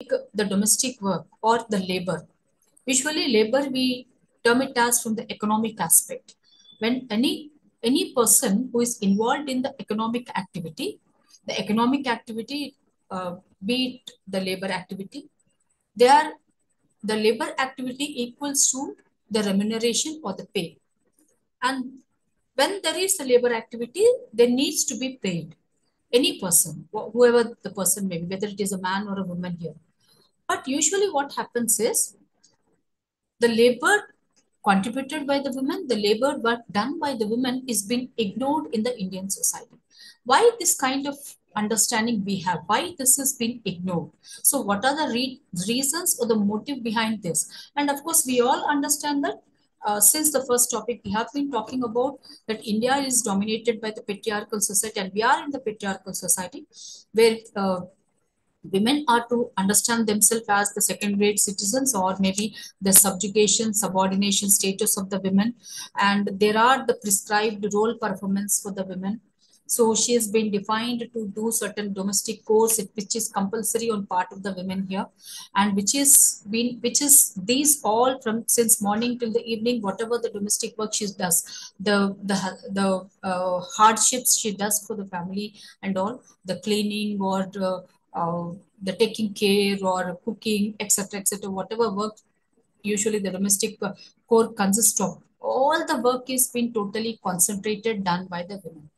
the domestic work or the labor. Usually, labor we term it as from the economic aspect. When any person who is involved in the economic activity, be it the labor activity, they are the labor activity equals to the remuneration or the pay. And when there is a labor activity, there needs to be paid. Any person, whoever the person may be, whether it is a man or a woman here. But usually what happens is the labor contributed by the women, the labor work done by the women is being ignored in the Indian society. Why this kind of understanding we have? Why this has been ignored? So what are the reasons or the motive behind this? And of course, we all understand that since the first topic, we have been talking about that India is dominated by the patriarchal society, and we are in the patriarchal society where women are to understand themselves as the second grade citizens, or maybe the subjugation subordination status of the women, and there are the prescribed role performance for the women. So she has been defined to do certain domestic course which is compulsory on part of the women here, and which is these all from since morning till the evening, whatever the domestic work she does, the hardships she does for the family and all, the cleaning or the taking care or cooking, etc., etc., whatever work usually the domestic core consists of, all the work is being totally concentrated done by the women.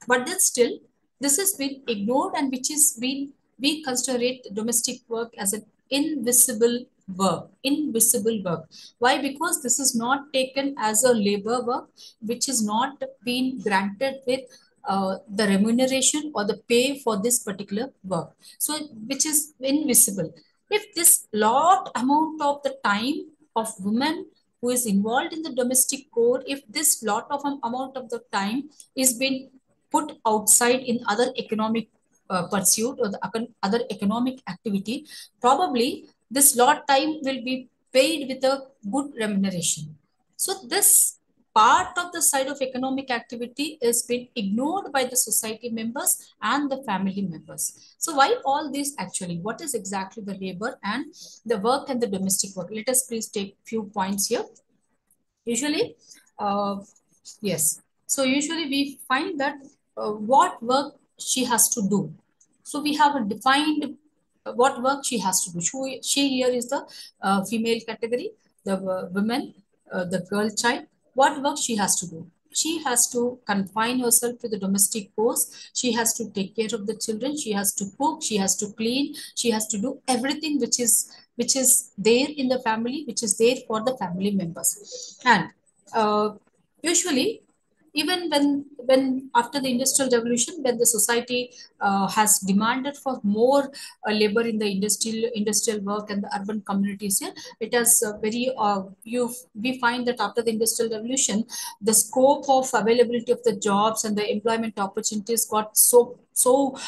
But then still, this has been ignored, and which is been we consider it domestic work as an invisible work. Invisible work. Why? Because this is not taken as a labor work, which is not been granted with the remuneration or the pay for this particular work. So, which is invisible. If this lot amount of the time of women who is involved in the domestic core, if this lot of amount of the time is being put outside in other economic pursuit or the other economic activity, probably this lot time will be paid with a good remuneration. So this part of the side of economic activity is been ignored by the society members and the family members. So why all this actually? What is exactly the labor and the work and the domestic work? Let us please take few points here. Usually, uh, yes. So usually we find that what work she has to do. So we have a defined what work she has to do. She here is the female category, the women, the girl child. What work she has to do? She has to confine herself to the domestic course. She has to take care of the children. She has to cook. She has to clean. She has to do everything which is there in the family, which is there for the family members. And usually, even when after the industrial revolution, when the society has demanded for more labor in the industrial work and the urban communities here, it has very you we find that after the industrial revolution, the scope of availability of the jobs and the employment opportunities got so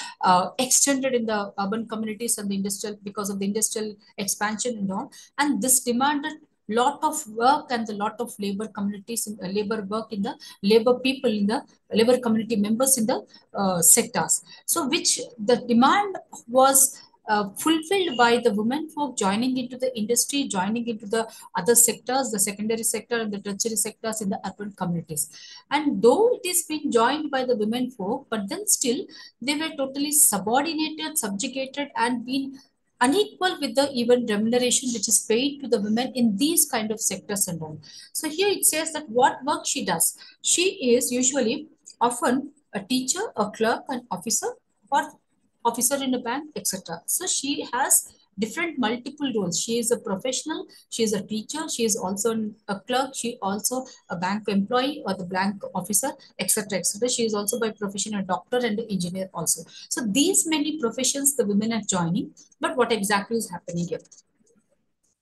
extended in the urban communities and the industrial, because of the industrial expansion and all, and this demanded lot of work and the lot of labor communities in labor work in the labor people in the labor community members in the sectors. So which the demand was fulfilled by the women folk joining into the industry, joining into the other sectors, the secondary sector and the tertiary sectors in the urban communities. And though it is being joined by the women folk, but then still they were totally subordinated, subjugated, and been unequal with the even remuneration which is paid to the women in these kind of sectors and all. So here it says that what work she does. She is usually often a teacher, a clerk, an officer, or officer in a bank, etc. So she has different multiple roles. She is a professional, she is a teacher, she is also a clerk, she also a bank employee or the bank officer, etc., etc. She is also by profession a doctor and an engineer also. So these many professions the women are joining. But what exactly is happening here?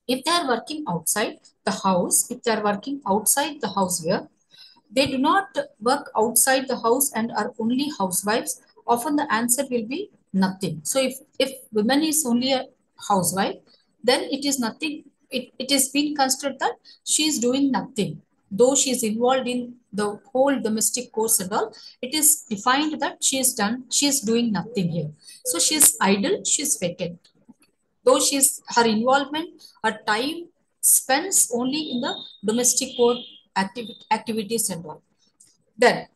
If they are working outside the house, if they are working outside the house here, they do not work outside the house and are only housewives, often the answer will be nothing. So if woman is only a housewife, then it is nothing. It is being considered that she is doing nothing. Though she is involved in the whole domestic course and all, it is defined that she is doing nothing here. So she is idle, she is vacant. though she's her involvement, her time spends only in the domestic core activities and all. Then,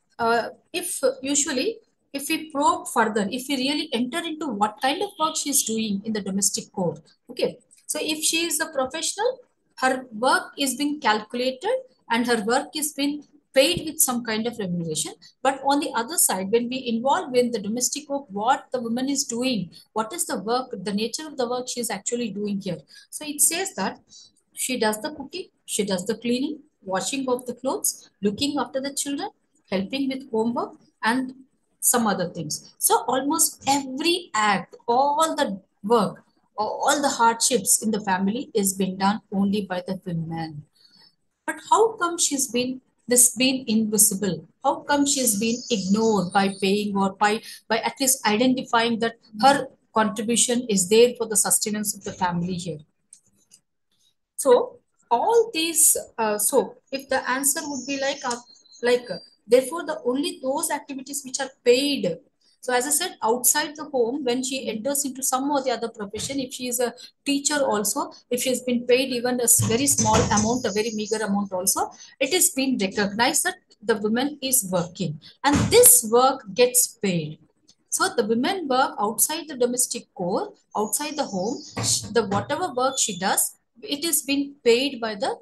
if usually, if we probe further, if we really enter into what kind of work she's doing in the domestic core, okay. So, if she is a professional, her work is being calculated and her work is being paid with some kind of remuneration. But on the other side, when we involve in the domestic work, what the woman is doing, what is the work, the nature of the work she is actually doing here. So, it says that she does the cooking, she does the cleaning, washing of the clothes, looking after the children, helping with homework, and some other things. So almost every act, all the work, all the hardships in the family is being done only by the women. But how come she's been invisible? How come she's been ignored by paying or by at least identifying that her contribution is there for the sustenance of the family here? So all these, so if the answer would be therefore the only those activities which are paid. So as I said, outside the home, when she enters into some or the other profession, if she is a teacher also, if she has been paid even a very small amount, a very meager amount also, it is being recognized that the woman is working and this work gets paid. So the women work outside the domestic core, outside the home. The whatever work she does, it is being paid by the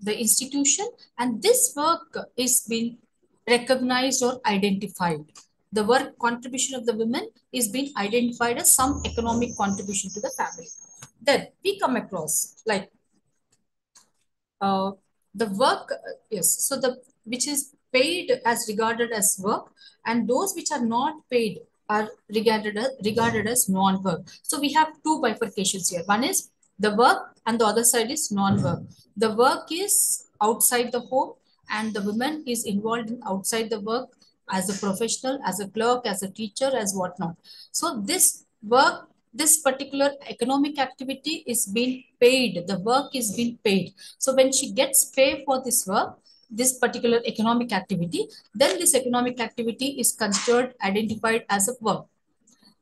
institution, and this work is being recognized or identified. The work contribution of the women is being identified as some economic contribution to the family. Then we come across like uh, the work, yes, so the which is paid as regarded as work, and those which are not paid are regarded as non-work. So we have two bifurcations here. One is the work and the other side is non-work. The work is outside the home and the woman is involved in outside the work as a professional, as a clerk, as a teacher, as whatnot. So this work, this particular economic activity is being paid. The work is being paid. So when she gets paid for this work, this particular economic activity, then this economic activity is considered identified as a work.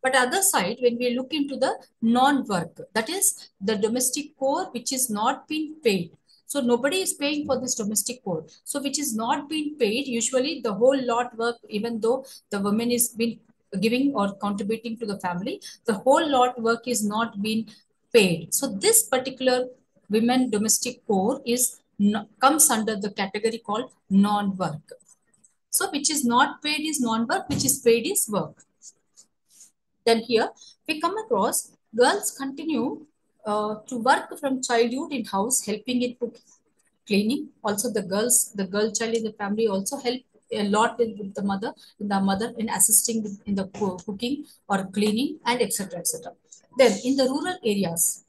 But other side, when we look into the non-work, that is the domestic core, which is not being paid. So nobody is paying for this domestic core. So which is not being paid, usually the whole lot work, even though the woman is been giving or contributing to the family, the whole lot work is not being paid. So this particular women domestic core is comes under the category called non-work. So which is not paid is non-work, which is paid is work. Then here we come across girls continue to work from childhood in house, helping in cooking, cleaning. Also, the girl child in the family also help a lot with the mother in assisting in the cooking or cleaning and etc. etc. Then in the rural areas,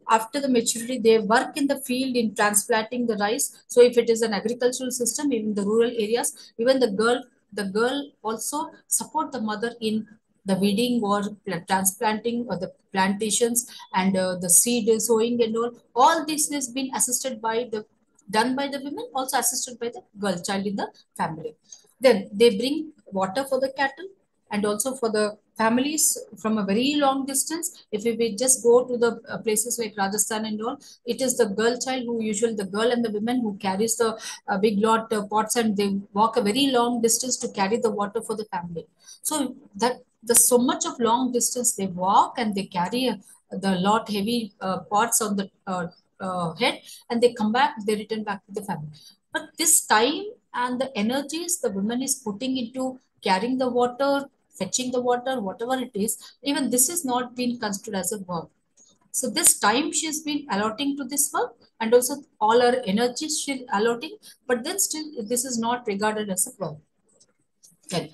after the maturity, they work in the field in transplanting the rice. So if it is an agricultural system, even the rural areas, even the girl also support the mother in the weeding or transplanting or the plantations and the seed sowing and all this has been assisted by the done by the women, also assisted by the girl child in the family. Then they bring water for the cattle and also for the families from a very long distance. If we just go to the places like Rajasthan and all, it is the girl child who usually the girl and the women who carries the big lot pots and they walk a very long distance to carry the water for the family. So that the so much of long distance they walk and they carry the lot heavy pots on the head and they come back, they return back to the family. But this time and the energies the woman is putting into carrying the water, fetching the water, whatever it is, even this is not being considered as a work. So this time she's been allotting to this work and also all her energies she's allotting, but then still this is not regarded as a work. Okay.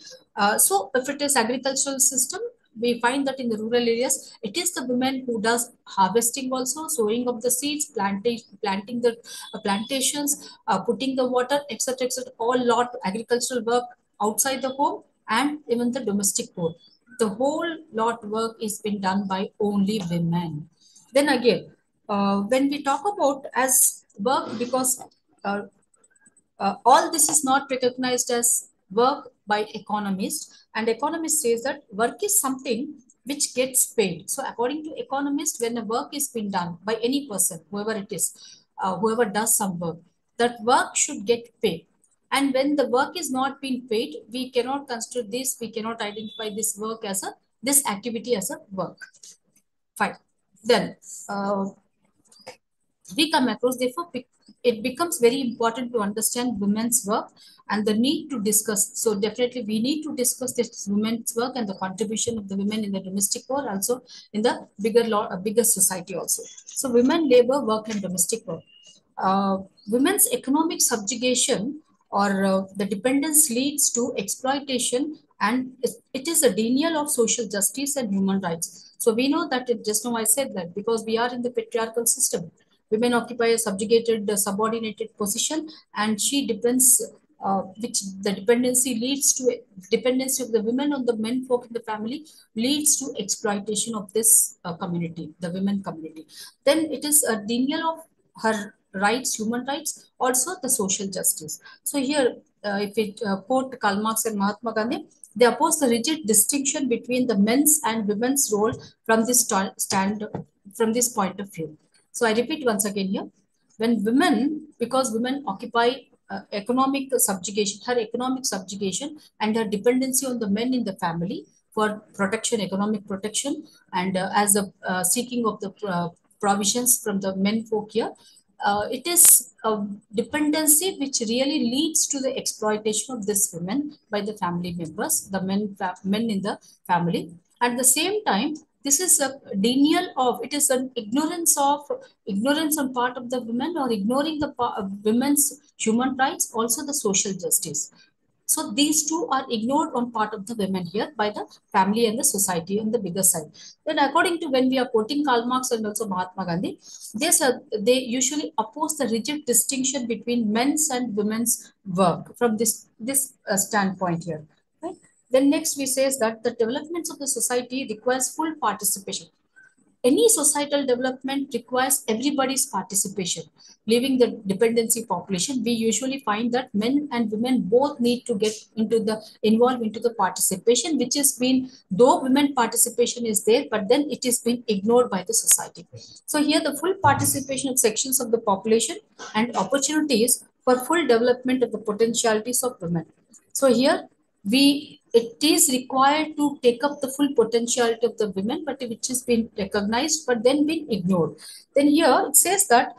So if it is agricultural system, we find that in the rural areas, it is the women who does harvesting also, sowing of the seeds, planting the plantations, putting the water, etc., etc. All lot agricultural work outside the home and even the domestic work. The whole lot work is being done by only women. Then again, when we talk about as work, because uh, all this is not recognized as work by economists, and economist says that work is something which gets paid. So according to economists, when a work is being done by any person, whoever it is, whoever does some work, that work should get paid. And when the work is not being paid, we cannot consider this, we cannot identify this work as a, this activity as a work. Fine. Then we come across, therefore, it becomes very important to understand women's work and the need to discuss. So definitely we need to discuss this women's work and the contribution of the women in the domestic work, also in the bigger law, bigger society also. So women labor, work and domestic work. Women's economic subjugation or the dependence leads to exploitation, and it is a denial of social justice and human rights. So we know that just now I said that because we are in the patriarchal system, women occupy a subjugated, subordinated position, and she depends, which the dependency leads to dependency of the women on the men folk in the family leads to exploitation of this community, the women community. Then it is a denial of her rights, human rights, also the social justice. So here, if we quote Karl Marx and Mahatma Gandhi, they oppose the rigid distinction between the men's and women's role from this stand, from this point of view. So I repeat once again here, when women, because women occupy economic subjugation, her economic subjugation and her dependency on the men in the family for protection, economic protection, and as a seeking of the provisions from the men folk here, it is a dependency which really leads to the exploitation of this women by the family members, the men in the family. At the same time, this is a denial of, it is an ignorance on part of the women, or ignoring the women's human rights, also the social justice. So these two are ignored on part of the women here by the family and the society on the bigger side. Then according to, when we are quoting Karl Marx and also Mahatma Gandhi, they usually oppose the rigid distinction between men's and women's work from this standpoint here. Right? Then next we says that the developments of the society requires full participation. Any societal development requires everybody's participation. Leaving the dependency population, we usually find that men and women both need to get into the involved into the participation, which has been, though women participation is there, but then it is been ignored by the society. So here the full participation of sections of the population and opportunities for full development of the potentialities of women. So here it is required to take up the full potentiality of the women, but which has been recognized but then been ignored. Then here it says that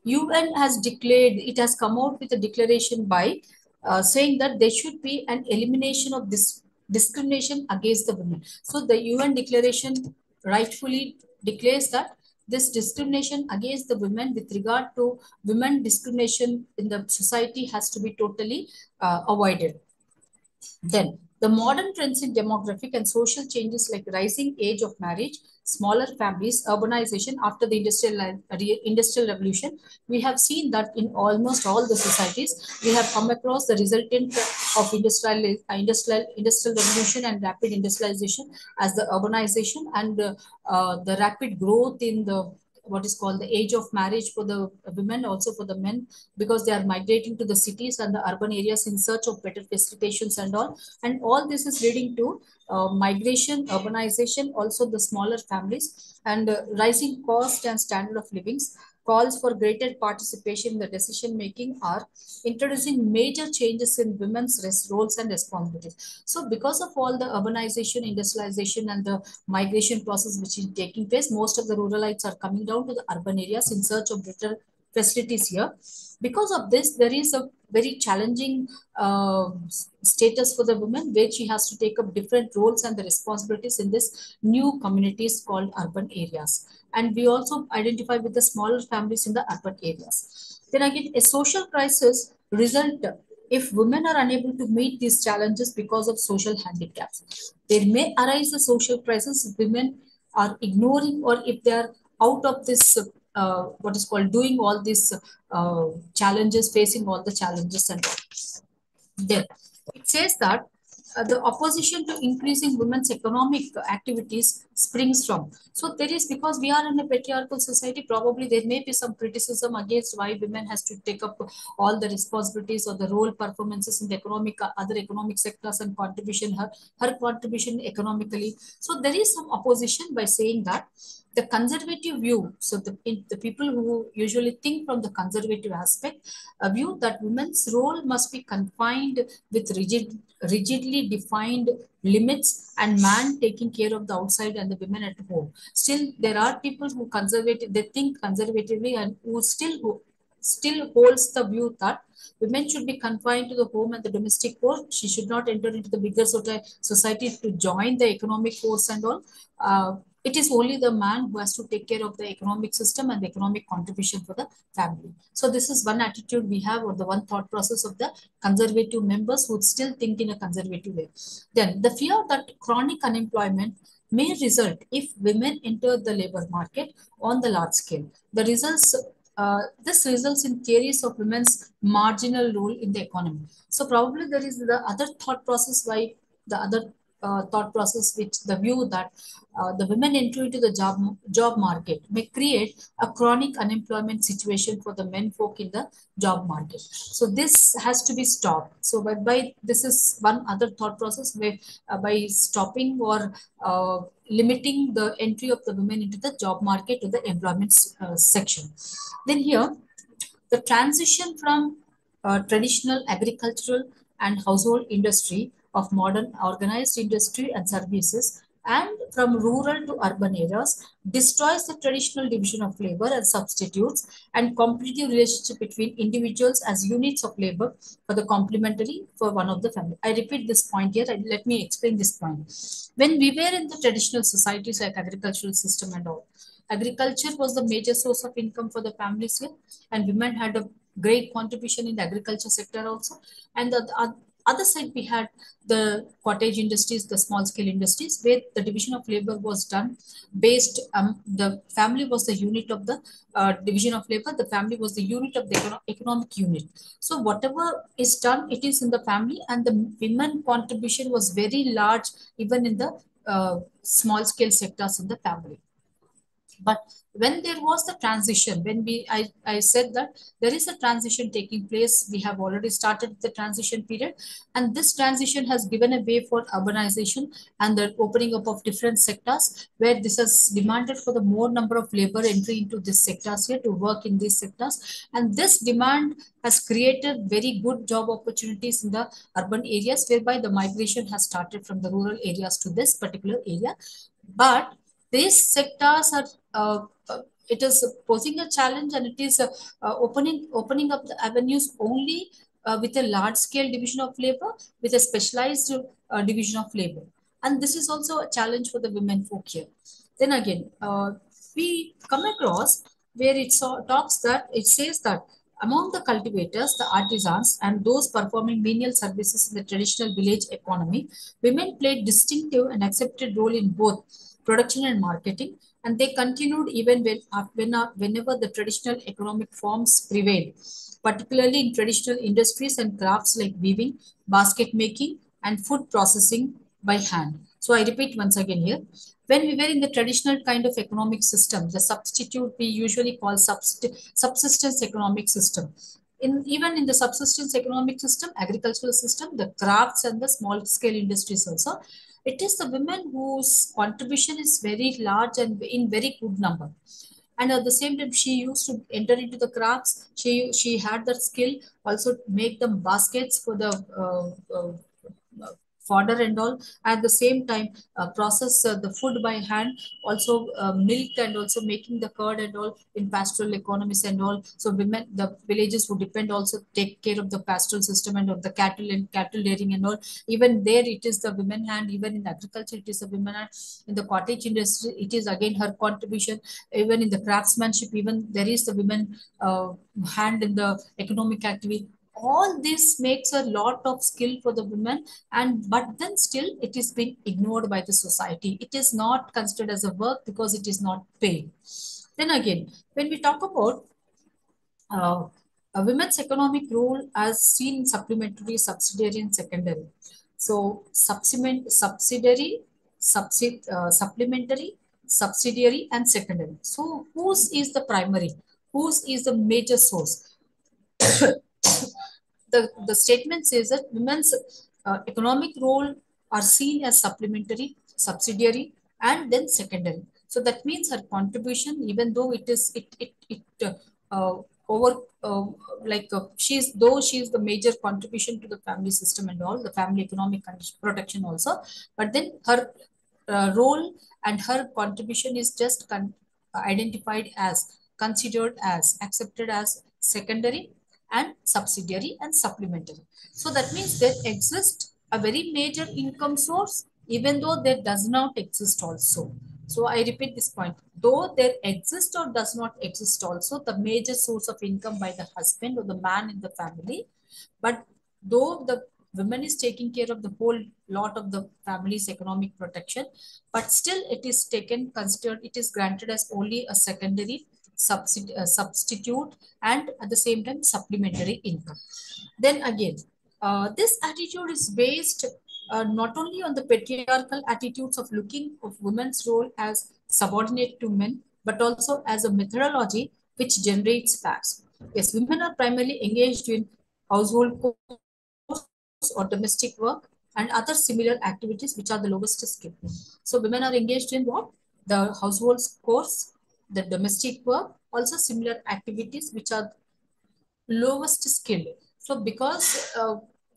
UN has declared, it has come out with a declaration by saying that there should be an elimination of this discrimination against the women. So the UN declaration rightfully declares that this discrimination against the women with regard to women discrimination in the society has to be totally avoided. Then, the modern trends in demographic and social changes like rising age of marriage, smaller families, urbanization after the industrial revolution, we have seen that in almost all the societies, we have come across the resultant of industrial revolution and rapid industrialization as the urbanization and the rapid growth in the what is called the age of marriage for the women, also for the men, because they are migrating to the cities and the urban areas in search of better facilitations and all. And all this is leading to migration, urbanization, also the smaller families, and rising cost and standard of livings. Calls for greater participation in the decision making are introducing major changes in women's roles and responsibilities. So because of all the urbanization, industrialization, and the migration process which is taking place, most of the ruralites are coming down to the urban areas in search of better facilities here. Because of this, there is a very challenging status for the woman, where she has to take up different roles and the responsibilities in this new communities called urban areas. And we also identify with the smaller families in the urban areas. Then again, a social crisis result if women are unable to meet these challenges because of social handicaps. There may arise a social crisis if women are ignoring, or if they are out of this what is called doing all these challenges, facing all the challenges and all. Then it says that the opposition to increasing women's economic activities springs from. So there is, because we are in a patriarchal society, probably there may be some criticism against why women has to take up all the responsibilities or the role performances in the economic, other economic sectors, and contribution, her contribution economically. So there is some opposition by saying that the conservative view, so the people who usually think from the conservative aspect, a view that women's role must be confined with rigidly defined limits, and man taking care of the outside and the women at home. Still, there are people who conservative, they think conservatively, and who still holds the view that women should be confined to the home and the domestic work. She should not enter into the bigger society to join the economic force and all. It is only the man who has to take care of the economic system and the economic contribution for the family. So this is one attitude we have, or the one thought process of the conservative members who still think in a conservative way. Then the fear that chronic unemployment may result if women enter the labor market on the large scale. This results in theories of women's marginal role in the economy. So probably there is the other thought process, why the other thought process, which the view that the women entry into the job market may create a chronic unemployment situation for the men folk in the job market. So this has to be stopped. So by this is one other thought process, where by stopping or limiting the entry of the women into the job market to the employment section. Then here, the transition from traditional agricultural and household industry of modern organized industry and services, and from rural to urban areas, destroys the traditional division of labor and substitutes and competitive relationship between individuals as units of labor for the complementary for one of the family. I repeat this point here. Let me explain this point. When we were in the traditional societies like agricultural system and all, agriculture was the major source of income for the families here, and women had a great contribution in the agriculture sector also. And the other side, we had the cottage industries, the small scale industries, where the division of labor was done based, the family was the unit of the division of labor, the family was the unit of the economic unit. So whatever is done, it is in the family, and the women contribution was very large even in the small scale sectors in the family. But when there was the transition, when I said that there is a transition taking place, we have already started the transition period, and this transition has given a way for urbanization and the opening up of different sectors, where this has demanded for the more number of labor entry into these sectors here to work in these sectors. And this demand has created very good job opportunities in the urban areas, whereby the migration has started from the rural areas to this particular area. But these sectors are it is posing a challenge, and it is opening up the avenues only with a large scale division of labor, with a specialized division of labor. And this is also a challenge for the women folk here. Then again, we come across where talks that it says that among the cultivators, the artisans, and those performing menial services in the traditional village economy, women played distinctive and accepted role in both production and marketing, and they continued even whenever the traditional economic forms prevailed, particularly in traditional industries and crafts like weaving, basket making, and food processing by hand. So I repeat once again here. When we were in the traditional kind of economic system, the substitute we usually call subsistence economic system. Even in the subsistence economic system, agricultural system, the crafts and the small scale industries also, it is the women whose contribution is very large and in very good number. And at the same time, she used to enter into the crafts. She had that skill also to make them baskets for the fodder and all. At the same time, process the food by hand, also milk, and also making the curd and all in pastoral economies and all. So women, the villages would depend also take care of the pastoral system and of the cattle and cattle rearing and all. Even there, it is the women hand. Even in agriculture, it is the women hand. In the cottage industry, it is again her contribution. Even in the craftsmanship, even there is the women hand in the economic activity. All this makes a lot of skill for the women, and but then still it is being ignored by the society. It is not considered as a work because it is not paid. Then again, when we talk about a women's economic role as seen in supplementary, subsidiary, and secondary, So supplementary, subsidiary, and secondary. So whose is the primary? Whose is the major source? The statement says that women's economic role are seen as supplementary, subsidiary, and then secondary. So that means her contribution, even though over she's though she is the major contribution to the family system and all the family economic protection also, but then her role and her contribution is just identified as, considered as, accepted as secondary and subsidiary and supplementary. So that means there exists a very major income source, even though there does not exist also. So I repeat this point. Though there exists or does not exist also, the major source of income by the husband or the man in the family, but though the woman is taking care of the whole lot of the family's economic protection, but still it is taken, considered, it is granted as only a secondary substitute and at the same time supplementary income. Then again, this attitude is based not only on the patriarchal attitudes of looking of women's role as subordinate to men, but also as a methodology which generates facts. Yes, women are primarily engaged in household chores or domestic work and other similar activities which are the lowest skill. So women are engaged in what? The household chores, the domestic work, also similar activities which are lowest skill. So because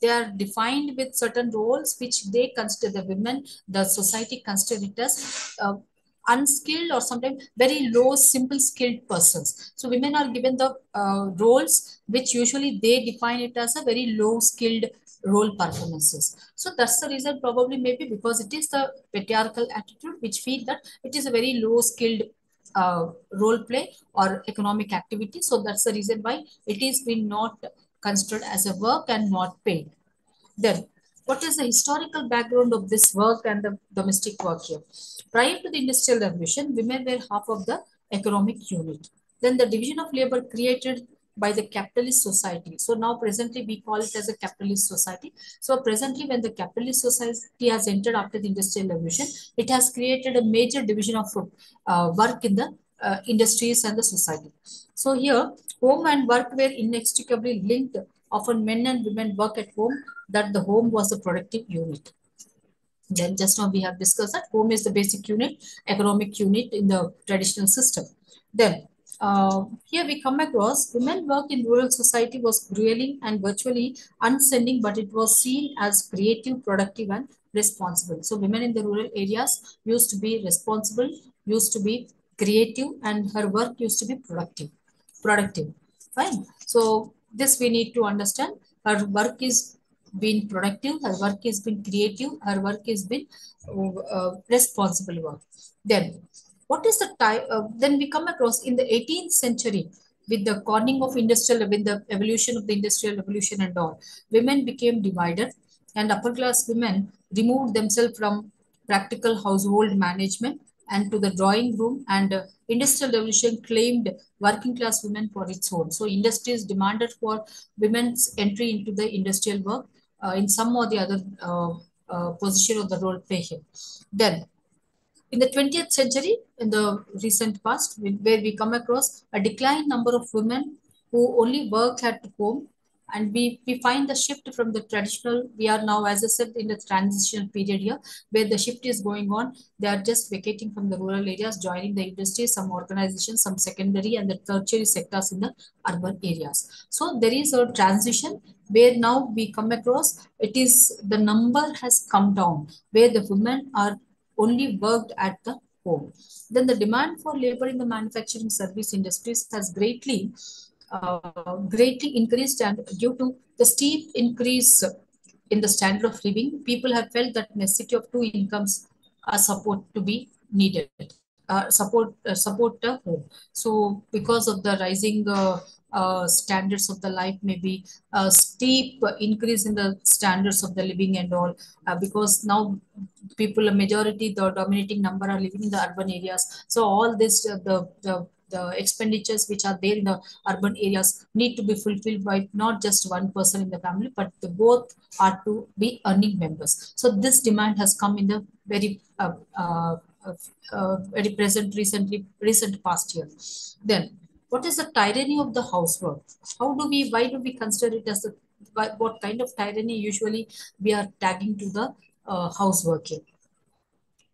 they are defined with certain roles which they consider, the women, the society consider it as unskilled or sometimes very low, simple skilled persons. So women are given the roles which usually they define it as a very low skilled role performances. So that's the reason, probably maybe because it is the patriarchal attitude which feel that it is a very low skilled role play or economic activity. So that's the reason why it is been not considered as a work and not paid. Then, what is the historical background of this work and the domestic work here? Prior to the Industrial Revolution, women were half of the economic unit. Then the division of labor created by the capitalist society. So now presently we call it as a capitalist society. So presently when the capitalist society has entered after the Industrial Revolution, it has created a major division of work in the industries and the society. So here, home and work were inextricably linked. Often men and women work at home, that the home was the productive unit. Then just now we have discussed that home is the basic unit, economic unit in the traditional system. Then here we come across women work in rural society was grueling and virtually unsending, but it was seen as creative, productive, and responsible. So women in the rural areas used to be responsible, used to be creative, and her work used to be productive. Productive. Fine. So this we need to understand. Her work is been productive, her work has been creative, her work has been responsible work. Then, what is the type? Then we come across in the 18th century with the corning of industrial, with the evolution of the industrial revolution and all, women became divided, and upper class women removed themselves from practical household management and to the drawing room, and industrial revolution claimed working class women for its own. So industries demanded for women's entry into the industrial work in some or the other position of the role play here. Then in the 20th century, in the recent past, where we come across a decline number of women who only work at home, and we find the shift from the traditional, we are now, as I said, in the transitional period here, where the shift is going on. They are just vacating from the rural areas, joining the industry, some organizations, some secondary and the tertiary sectors in the urban areas. So there is a transition where now we come across, it is the number has come down, where the women are only worked at the home. Then the demand for labor in the manufacturing service industries has greatly increased, and due to the steep increase in the standard of living, people have felt that necessity of two incomes are support to be needed. Support the home. So because of the rising standards of the life, maybe a steep increase in the standards of the living and all, because now people, a majority, the dominating number are living in the urban areas. So all this, the the expenditures which are there in the urban areas need to be fulfilled by not just one person in the family, but the both are to be earning members. So this demand has come in the very recent past year. Then, what is the tyranny of the housework? Why do we consider it as what kind of tyranny usually we are tagging to the housework here?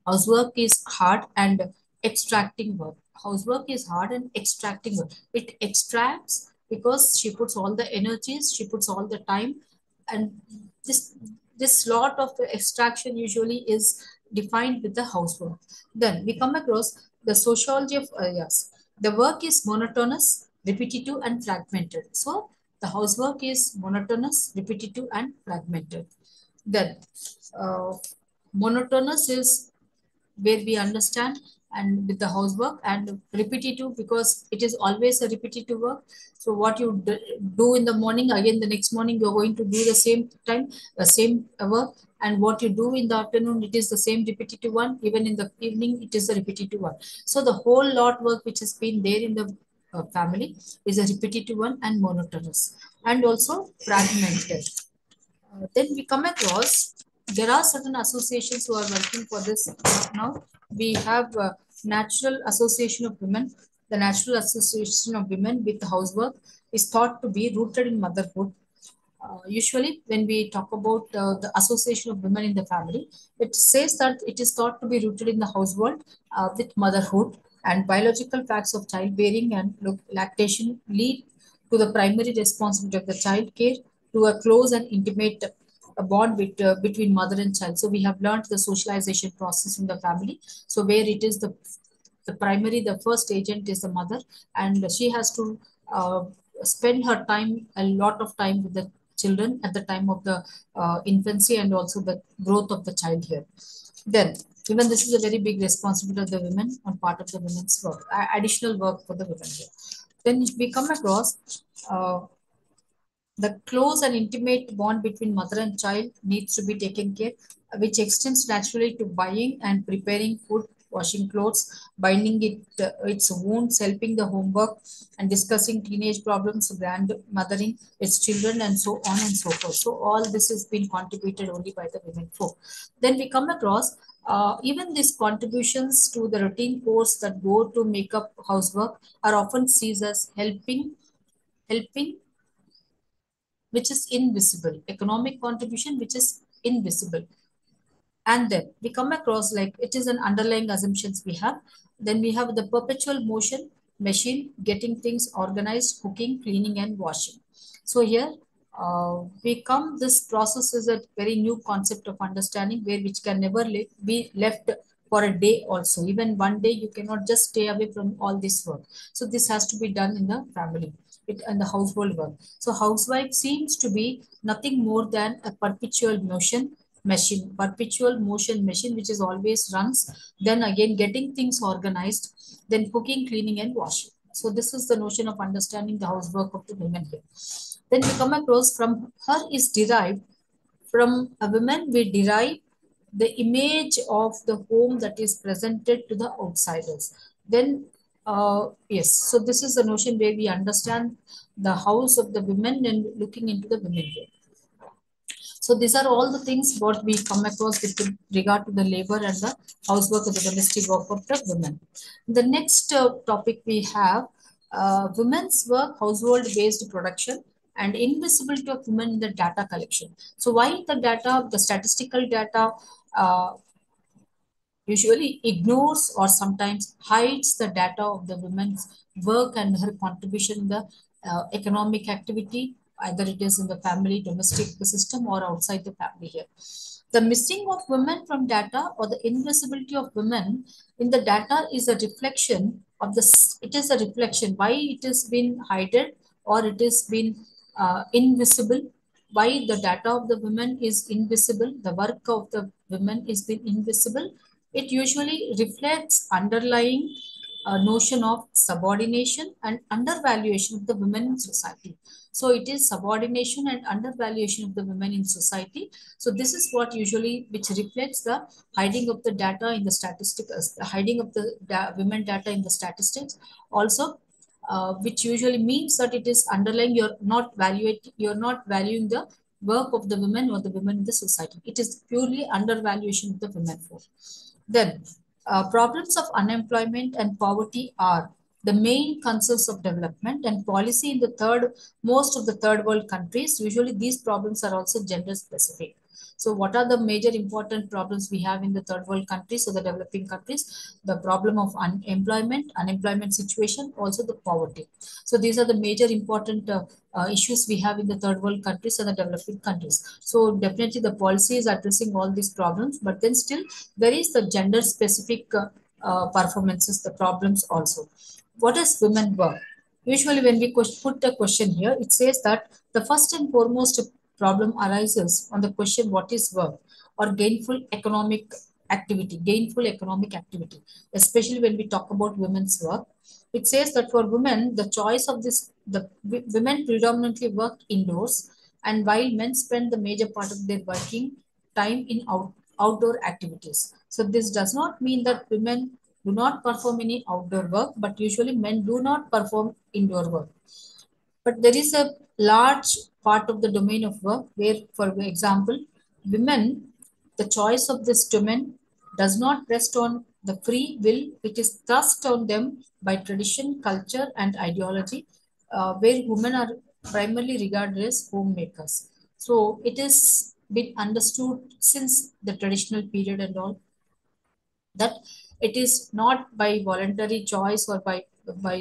Housework is hard and extracting work. Housework is hard and extracting work. It extracts because she puts all the energies, she puts all the time, and this lot of extraction usually is defined with the housework. Then we come across the sociology of yes. The work is monotonous, repetitive, and fragmented. So the housework is monotonous, repetitive, and fragmented. Then uh, monotonous is where we understand, and with the housework, and repetitive because it is always a repetitive work. So what you do in the morning, again the next morning you're going to do the same time, the same work, and what you do in the afternoon, it is the same repetitive one. Even in the evening, it is a repetitive one. So the whole lot work which has been there in the family is a repetitive one and monotonous, and also fragmented. Then we come across there are certain associations who are working for this now. We have Natural Association of Women. The Natural Association of Women with Housework is thought to be rooted in motherhood. Usually, when we talk about the Association of Women in the Family, it says that it is thought to be rooted in the household with motherhood, and biological facts of childbearing and lactation lead to the primary responsibility of the child care to a close and intimate bond between mother and child. So we have learned the socialization process in the family. So where it is the first agent is the mother, and she has to spend her time, a lot of time with the children at the time of the infancy and also the growth of the child here. Then, even this is a very big responsibility of the women on part of the women's work, additional work for the women here. Then we come across uh, the close and intimate bond between mother and child needs to be taken care, which extends naturally to buying and preparing food, washing clothes, binding its wounds, helping the homework, and discussing teenage problems, grandmothering its children, and so on and so forth. So all this has been contributed only by the women folk. Then we come across even these contributions to the routine course that go to make up housework are often seen as helping which is invisible, economic contribution which is invisible. And then we come across like it is an underlying assumptions we have. Then we have the perpetual motion machine, getting things organized, cooking, cleaning, and washing. So here we come, this process is a very new concept of understanding where which can never be left for a day also. Even one day you cannot just stay away from all this work. So this has to be done in the family, and the household work. So housewife seems to be nothing more than a perpetual motion machine, which is always runs. Then again, getting things organized, then cooking, cleaning, and washing. So this is the notion of understanding the housework of the women here. Then we come across from her is derived from a woman. We derive the image of the home that is presented to the outsiders. Then yes, so this is the notion where we understand the house of the women and looking into the women here. So these are all the things what we come across with regard to the labor and the housework and the domestic work of the women. The next topic we have women's work, household-based production, and invisibility of women in the data collection. So why the data, the statistical data uh, usually ignores or sometimes hides the data of the women's work and her contribution in the economic activity, either it is in the family, domestic system, or outside the family here. The missing of women from data or the invisibility of women in the data is a reflection of this. It is a reflection why it has been hidden or it has been invisible. Why the data of the women is invisible, the work of the women is been invisible. It usually reflects underlying notion of subordination and undervaluation of the women in society. So it is subordination and undervaluation of the women in society. So this is what usually which reflects the hiding of the data in the statistics, hiding of the women data in the statistics. Also, which usually means that it is underlying you're not valuing the work of the women or the women in the society. It is purely undervaluation of the women force. Then, problems of unemployment and poverty are the main concerns of development and policy in the most of the third world countries. Usually, these problems are also gender specific. So, what are the major important problems we have in the third world countries or the developing countries? The problem of unemployment situation, also the poverty. So, these are the major important issues we have in the third world countries and the developing countries. So, definitely the policy is addressing all these problems, but then still there is the gender specific performances, the problems also. What is women work? Usually, when we put the question here, it says that the first and foremost problem arises on the question, what is work or gainful economic activity, especially when we talk about women's work. It says that for women, the choice of women predominantly work indoors, and while men spend the major part of their working time in outdoor activities. So this does not mean that women do not perform any outdoor work, but usually men do not perform indoor work. But there is a large part of the domain of work where, for example, women, the choice of this domain does not rest on the free will. It is thrust on them by tradition, culture, and ideology, where women are primarily regarded as homemakers. So it is been understood since the traditional period and all that it is not by voluntary choice or by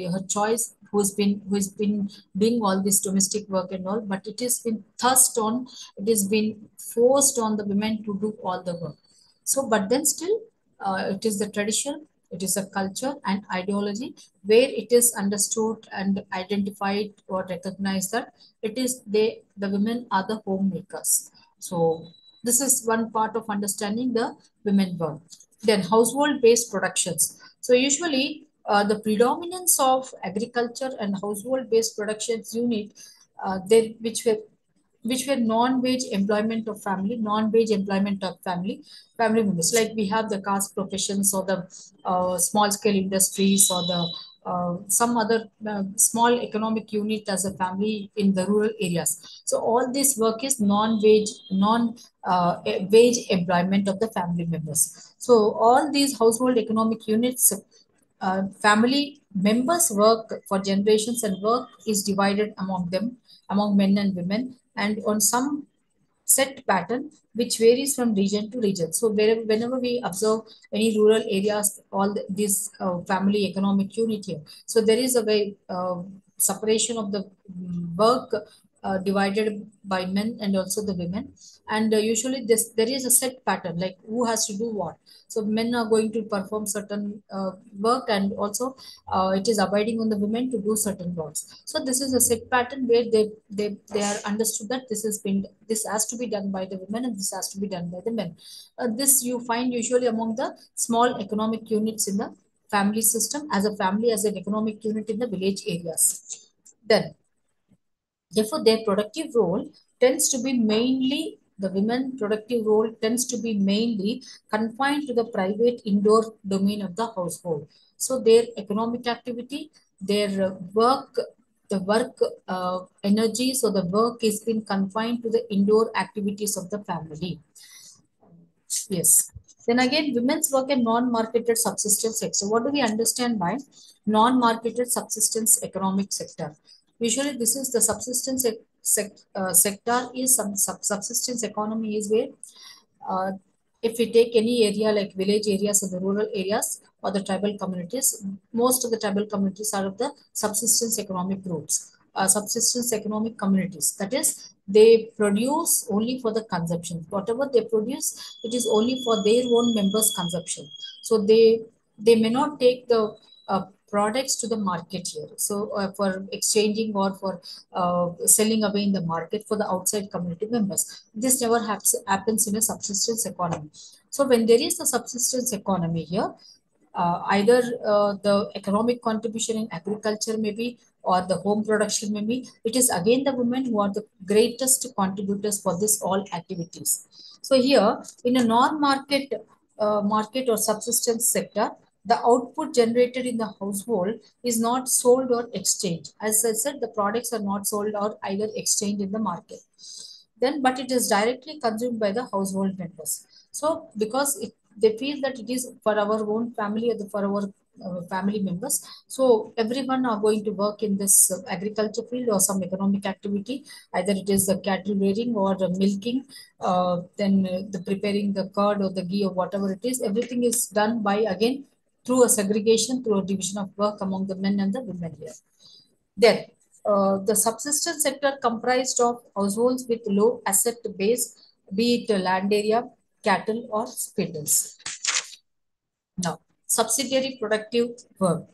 her choice who's been doing all this domestic work and all, but it has been thrust on, it has been forced on the women to do all the work. So but then still, it is the tradition, it is a culture and ideology where it is understood and identified or recognized that it is the women are the homemakers. So this is one part of understanding the women work. Then household based productions. So usually the predominance of agriculture and household based productions unit, which were non-wage employment of family members. Like we have the caste professions or the small scale industries or the some other small economic unit as a family in the rural areas. So all this work is non-wage employment of the family members. So all these household economic units, family members work for generations, and work is divided among them, among men and women, and on some set pattern which varies from region to region. So whenever we observe any rural areas, this family economic unit here, so there is a way separation of the work divided by men and also the women. And usually there is a set pattern like who has to do what. So men are going to perform certain work, and also it is abiding on the women to do certain works. So this is a set pattern where they are understood that this has to be done by the women and this has to be done by the men. This you find usually among the small economic units in the family system, as a family as an economic unit in the village areas. Then therefore, their productive role tends to be mainly, the women productive role tends to be mainly confined to the private indoor domain of the household. So their economic activity, their the work energy, so the work is been confined to the indoor activities of the family. Yes. Then again, women's work in non-marketed subsistence sector. What do we understand by non-marketed subsistence economic sector? Usually, this is the subsistence sector is some subsistence economy is where uh, if we take any area like village areas or the rural areas or the tribal communities, most of the tribal communities are of the subsistence economic groups, subsistence economic communities. That is, they produce only for the consumption. Whatever they produce, it is only for their own members' consumption. So they may not take the products to the market here. So for exchanging or for selling away in the market for the outside community members. This never happens in a subsistence economy. So when there is a subsistence economy here, either the economic contribution in agriculture maybe, or the home production maybe. It is again the women who are the greatest contributors for this all activities. So here, in a non-market market or subsistence sector, the output generated in the household is not sold or exchanged. As I said, the products are not sold or either exchanged in the market. Then, but it is directly consumed by the household members. So, because they feel that it is for our own family or for our family members, so everyone are going to work in this agriculture field or some economic activity, either it is the cattle rearing or the milking, then the preparing the curd or the ghee or whatever it is. Everything is done by again through a segregation, through a division of work among the men and the women here. Then, the subsistence sector comprised of households with low asset base, be it land area, cattle, or spindles. Now, subsidiary productive work.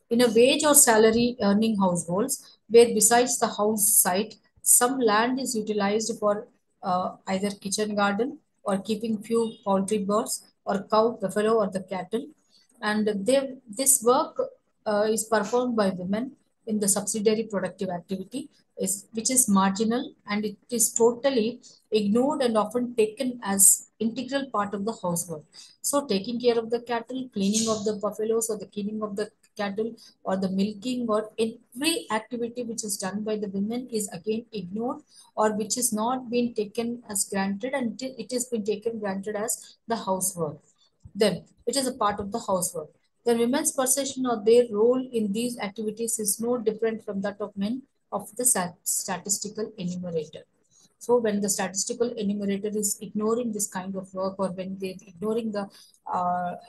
In a wage or salary earning households, where besides the house site, some land is utilized for either kitchen garden or keeping few poultry birds or cow, buffalo, or the cattle. And this work is performed by women in the subsidiary productive activity, which is marginal, and it is totally ignored and often taken as integral part of the housework. So taking care of the cattle, cleaning of the buffaloes or the cleaning of the cattle or the milking or every activity which is done by the women is again ignored, or which is not being taken as granted, and it has been taken granted as the housework. Then it is a part of the housework. The women's perception of their role in these activities is no different from that of men of the statistical enumerator. So when the statistical enumerator is ignoring this kind of work, or when they're ignoring the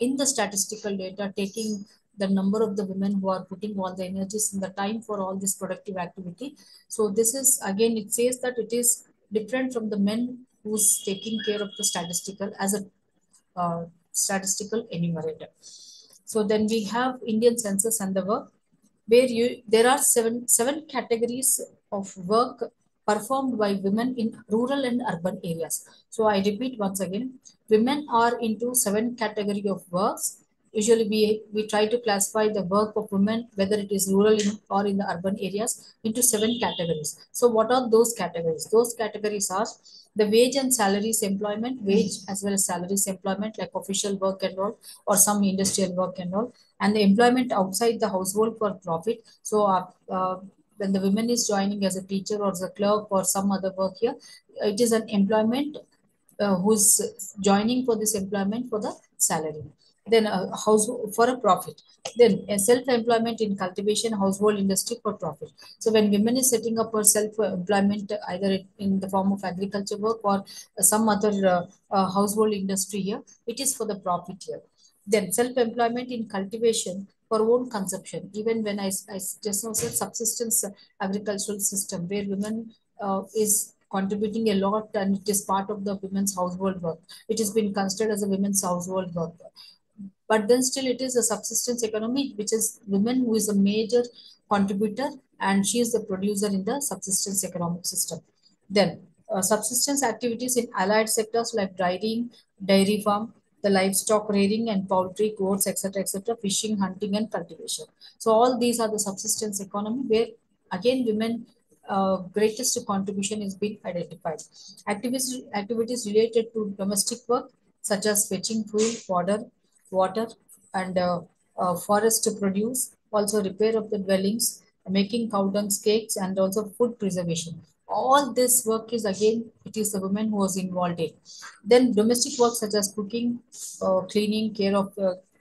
in the statistical data, taking the number of the women who are putting all the energies and the time for all this productive activity. So this is again, it says that it is different from the men who's taking care of the statistical as a statistical enumerator. So then we have Indian census and the work, where there are seven categories of work performed by women in rural and urban areas. So I repeat once again, women are into seven category of works. Usually we try to classify the work of women, whether it is rural or in the urban areas, into seven categories. So what are those categories? Those categories are the wage and salaries employment, wage as well as salaries employment, like official work and all, or some industrial work and all, and the employment outside the household for profit. So when the woman is joining as a teacher or as a clerk or some other work here, it is an employment who's joining for this employment for the salary. Then a house for a profit. Then a self-employment in cultivation, household industry for profit. So when women is setting up her self-employment, either in the form of agriculture work or some other household industry here, it is for the profit here. Then self-employment in cultivation for own consumption. Even when I just now said subsistence agricultural system, where women is contributing a lot, and it is part of the women's household work. It has been considered as a women's household work, but then still it is a subsistence economy, which is women who is a major contributor, and she is the producer in the subsistence economic system. Then subsistence activities in allied sectors like dairy farm, the livestock rearing and poultry, goats, etc., fishing, hunting, and cultivation. So all these are the subsistence economy, where again women greatest contribution is being identified. Activities related to domestic work, such as fetching fuel, water, and forest produce, also repair of the dwellings, making cow dung cakes, and also food preservation. All this work is again, it is the women who was involved in. Then domestic work such as cooking, cleaning, care of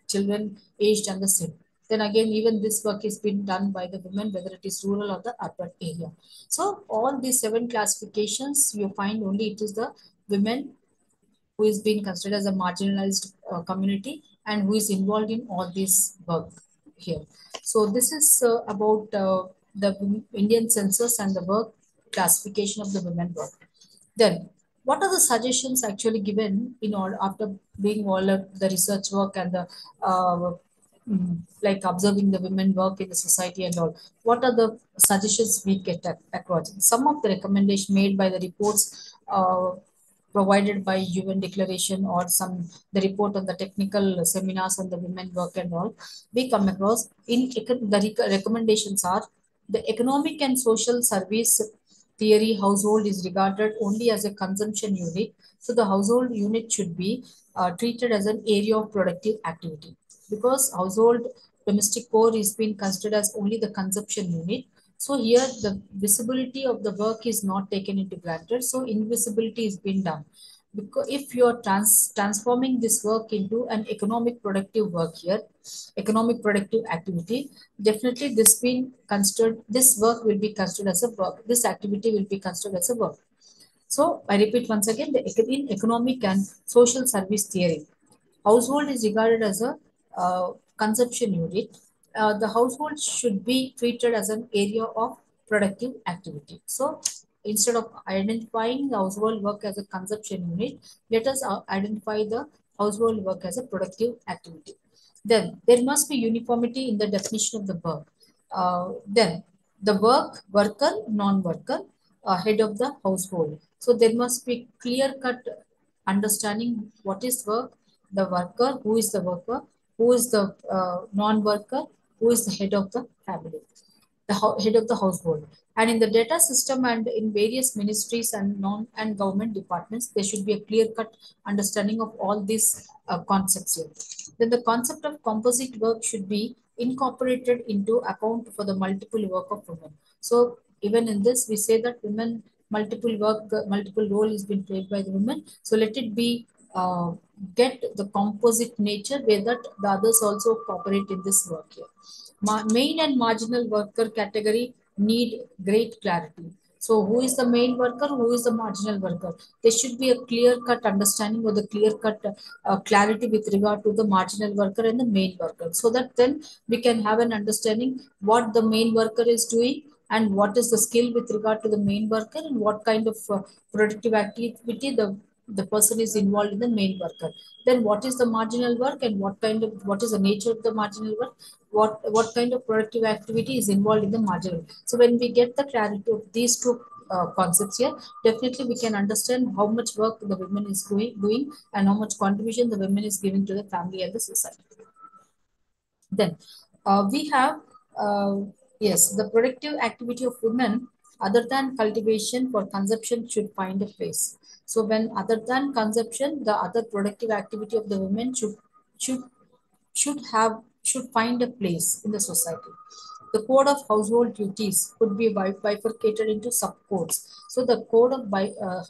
children aged under sin. Then again, even this work is being done by the women, whether it is rural or the urban area. So all these seven classifications, you find only it is the women who is being considered as a marginalized community and who is involved in all this work here. So this is about the Indian census and the work classification of the women work. Then, what are the suggestions actually given in all after doing all of the research work and the like observing the women work in the society and all? What are the suggestions we get across? Some of the recommendation made by the reports provided by UN declaration or some the report on the technical seminars on the women work and all, we come across the recommendations are the economic and social service theory household is regarded only as a consumption unit. So the household unit should be treated as an area of productive activity because household domestic core is being considered as only the consumption unit. So here the visibility of the work is not taken into granted. So invisibility is being done. Because if you are transforming this work into an economic productive work here, economic productive activity, definitely this work will be considered as a work. This activity will be considered as a work. So I repeat once again, in economic and social service theory, household is regarded as a consumption unit. The household should be treated as an area of productive activity. So instead of identifying the household work as a consumption unit, let us identify the household work as a productive activity. Then there must be uniformity in the definition of the work. Then the worker, non-worker, head of the household. So there must be clear-cut understanding what is work, the worker, who is the worker, who is the non-worker, who is the head of the family, the head of the household. And in the data system and in various ministries and non and government departments, there should be a clear-cut understanding of all these concepts here. Then the concept of composite work should be incorporated into account for the multiple work of women. So even in this, we say that women multiple work, multiple role is being played by the women. So let it be get the composite nature where that the others also cooperate in this work here. Main and marginal worker category need great clarity. So who is the main worker? Who is the marginal worker? There should be a clear-cut understanding or the clear-cut clarity with regard to the marginal worker and the main worker. So that then we can have an understanding what the main worker is doing and what is the skill with regard to the main worker and what kind of productive activity the person is involved in the main worker. Then what is the marginal work and what is the nature of the marginal work, what kind of productive activity is involved in the marginal. So when we get the clarity of these two concepts here, definitely we can understand how much work the women is doing and how much contribution the women is giving to the family and the society. Then we have, yes, the productive activity of women other than cultivation for consumption should find a place. So when other than consumption, the other productive activity of the women should should find a place in the society. The code of household duties could be bifurcated into subcodes. So the code of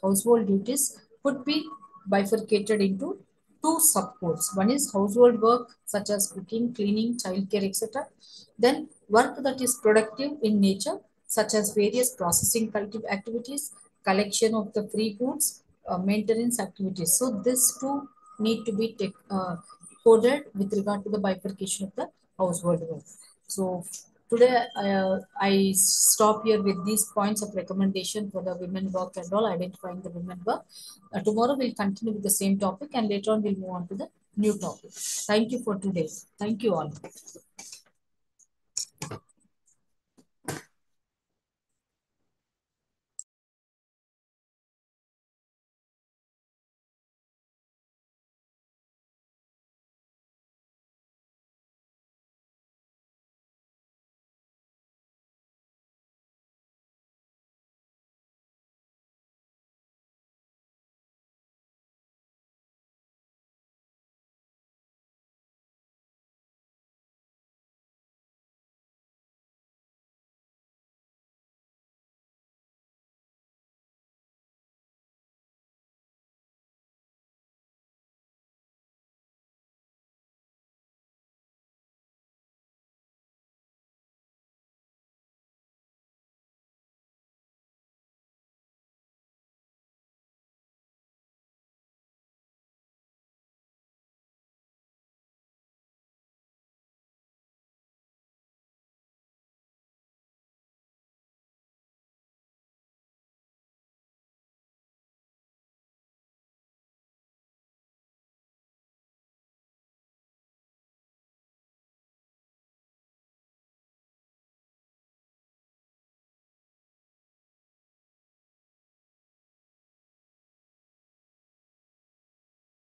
household duties could be bifurcated into two subcodes. One is household work such as cooking, cleaning, childcare, etc. Then work that is productive in nature such as various processing cultive activities, collection of the free goods, maintenance activities. So these two need to be coded with regard to the bifurcation of the household work. So today I stop here with these points of recommendation for the women work and all, identifying the women work. Tomorrow we'll continue with the same topic and later on we'll move on to the new topic. Thank you for today. Thank you all.